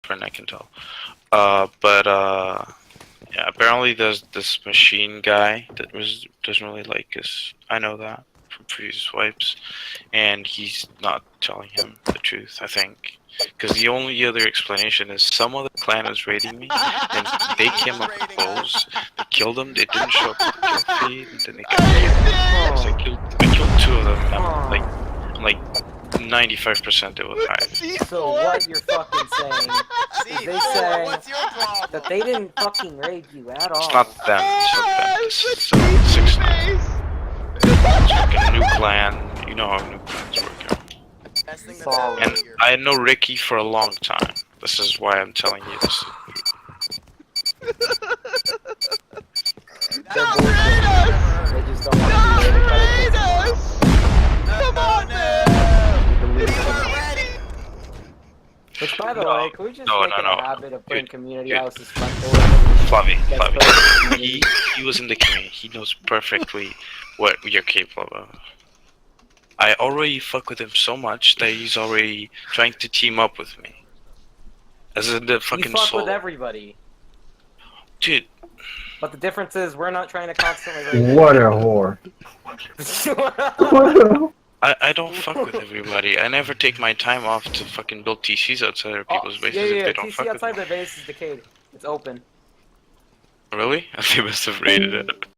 blueprint, I can tell. Yeah, apparently there's this machine guy that doesn't really like us. I know that from previous wipes, and he's not telling him the truth, I think. Because the only other explanation is some other clan was raiding me, and they came up close, they killed them, they didn't show up to the kill feed, and then they kept killing. So I killed two of them, and I'm like 95% it was Hive. So what you're fucking saying is they say that they didn't fucking raid you at all. It's not them, it's not them, it's 6ix9ine. It's like a new clan, you know how new clans work out. And I know Ricky for a long time. This is why I'm telling you this. They're bullshit. They just don't want to be raided by the Come on, Which, by the way, can we just make it a habit of putting community houses front doors? Fluffy. He was in the community. He knows perfectly what you're capable of. I already fuck with him so much that he's already trying to team up with me. As in the fucking You fuck with everybody. Dude. But the difference is we're not trying to constantly raid. What a whore. I don't fuck with everybody. I never take my time off to fucking build TCs outside of people's bases if they don't fuck with me. TC outside the base is decayed. It's open. Really? They must have raided it.